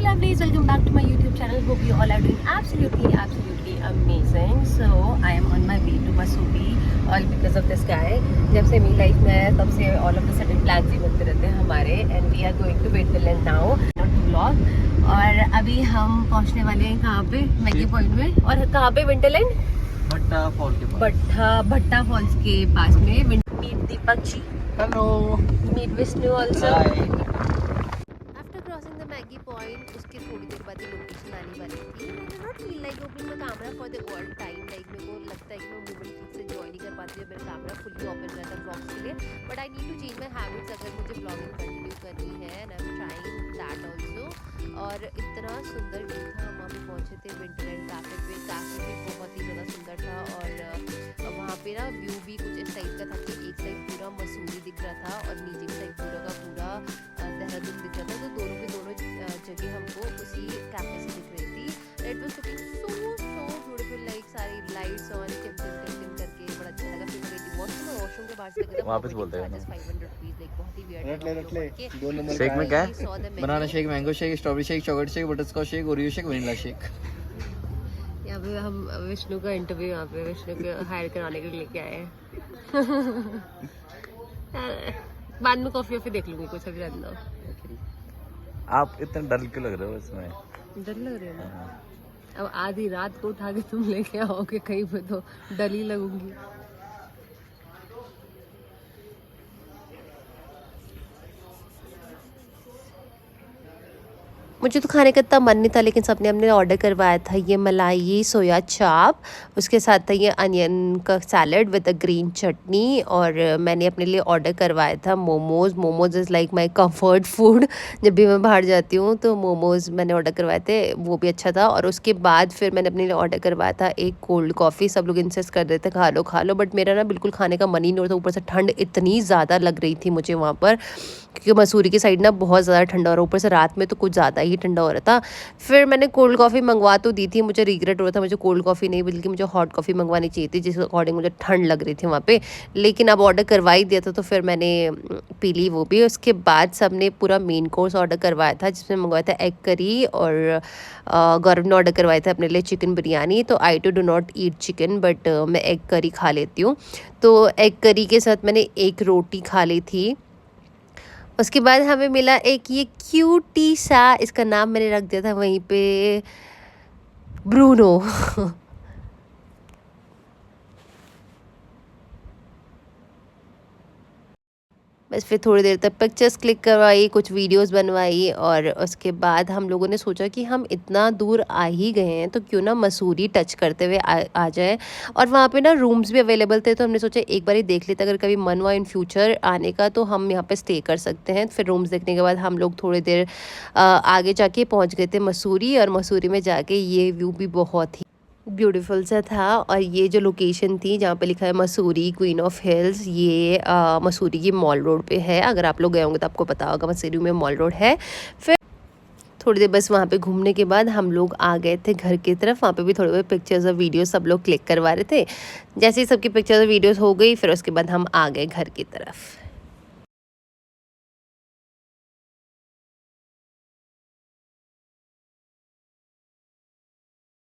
lovelies, welcome back to my YouTube channel. Hope you all are doing absolutely amazing. So I am on my way to Mussoorie all because of this guy. जब से मेरी life में है तब से all of the sudden plans ही बनते रहते हैं हमारे, and we are going to Winterland now. Not to vlog. और अभी हम पहुंचने वाले हैं कहाँ पे? मैगी पॉइंट में. और कहाँ पे? विंटरलैंड? भट्टा फॉल के पास. भट्टा फॉल्स के पास में. Meet Deepak ji. Hello. Meet Vishnu also. Hi. Crossing the Maggie point, उसके थोड़ी देर बाद ही लोकेशन आने वाली थी. I did not feel like opening my camera for the all time. Like मेरे को लगता है कि मैं मूवमेंट ठीक से जॉइन नहीं कर पाती हूँ. मेरा कैमरा फुल्ली ओपन रहता है व्लॉग्स के लिए. But I need to change my habits अगर मुझे व्लॉगिंग कंटिन्यू करनी है. And I am trying that also. और इतना सुंदर व्यू था. हम वहाँ पे पहुँचे थे विंटरलैंड कैफे पे. कैफे भी बहुत ही ज़्यादा सुंदर था. और वहाँ पे ना व्यू भी कुछ इस टाइप का था कि एक साइड पूरा मसूरी दिख रहा था और नीचे की साइड पूरा का पूरा देहरादून दिख रहा था. तो दोनों के दोनों जगह हमको उसी कैफे से दिख रही थी. It was looking so beautiful. Like सारी लाइट्स ऑन टिम करके बड़ा अच्छा लगा. फिर मैं गई थी वॉशरूम के बाहर से लगा था. वापस बोलते हैं 500 रुपीस. लाइक बहुत ही वियर्ड. रट ले 2 नंबर शेक में क्या है? Banana shake, mango shake, strawberry shake, chocolate shake, butterscotch shake, Oreo shake, vanilla shake. यहाँ पे हम विष्णु का इंटरव्यू यहाँ पे विष्णु को हायर कराने के लिए लेके आए हैं. बाद में कॉफी वॉफी देख लूंगी. कुछ अभी रहने दो. आप इतने डर क्यों लग रहे हो इसमें? डर लग रही है ना. अब आधी रात को उठा के तुम लेके आओगे कहीं पे तो डर ही लगूंगी. मुझे तो खाने का इतना मन नहीं था, लेकिन सबने हमने ऑर्डर करवाया था ये मलाई सोया चाप. उसके साथ था ये अनियन का सैलड विद अ ग्रीन चटनी. और मैंने अपने लिए ऑर्डर करवाया था momos is like my comfort food. जब भी मैं बाहर जाती हूँ तो मोमोज़ मैंने ऑर्डर करवाए थे. वो भी अच्छा था. और उसके बाद फिर मैंने अपने लिए ऑर्डर करवाया था एक कोल्ड कॉफ़ी. सब लोग इंसिस्ट कर रहे थे खा लो. बट मेरा ना बिल्कुल खाने का मन ही नहीं हो रहा था. ऊपर से ठंड इतनी ज़्यादा लग रही थी मुझे वहाँ पर, क्योंकि मसूरी की साइड ना बहुत ज़्यादा ठंडा हो रहा. ऊपर से रात में तो कुछ ज़्यादा ही ठंडा हो रहा था. फिर मैंने कोल्ड कॉफ़ी मंगवा तो दी थी. मुझे रिग्रेट हो रहा था. मुझे कोल्ड कॉफ़ी नहीं बल्कि मुझे हॉट कॉफ़ी मंगवानी चाहिए थी, जिस अकॉर्डिंग मुझे ठंड लग रही थी वहाँ पे. लेकिन अब ऑर्डर करवा ही दिया था तो फिर मैंने पी ली वो भी. उसके बाद सबने पूरा मेन कोर्स ऑर्डर करवाया था, जिसमें मंगवाया था एग करी. और गौरव ने ऑर्डर करवाया था अपने लिए चिकन बिरयानी. तो I do not eat chicken, but मैं एग करी खा लेती हूँ. तो एग करी के साथ मैंने एक रोटी खा ली थी. उसके बाद हमें मिला एक ये क्यूटी सा, इसका नाम मैंने रख दिया था वहीं पे ब्रूनो. बस फिर थोड़ी देर तक पिक्चर्स क्लिक करवाई, कुछ वीडियोस बनवाई. और उसके बाद हम लोगों ने सोचा कि हम इतना दूर आ ही गए हैं तो क्यों ना मसूरी टच करते हुए आ जाए. और वहाँ पे ना रूम्स भी अवेलेबल थे, तो हमने सोचा एक बार ही देख लेते. अगर कभी मन हुआ इन फ्यूचर आने का तो हम यहाँ पे स्टे कर सकते हैं. फिर रूम्स देखने के बाद हम लोग थोड़ी देर आगे जाके पहुँच गए थे मसूरी. और मसूरी में जाके ये व्यू भी बहुत ही ब्यूटीफुल सा था. और ये जो लोकेशन थी जहाँ पे लिखा है मसूरी क्वीन ऑफ हिल्स, ये मसूरी की मॉल रोड पे है. अगर आप लोग गए होंगे तो आपको पता होगा मसूरी में मॉल रोड है. फिर थोड़ी देर बस वहाँ पे घूमने के बाद हम लोग आ गए थे घर की तरफ. वहाँ पे भी थोड़े बहुत पिक्चर्स और वीडियोस सब लोग क्लिक करवा रहे थे. जैसे ही सबकी पिक्चर्स और वीडियोस हो गई फिर उसके बाद हम आ गए घर की तरफ.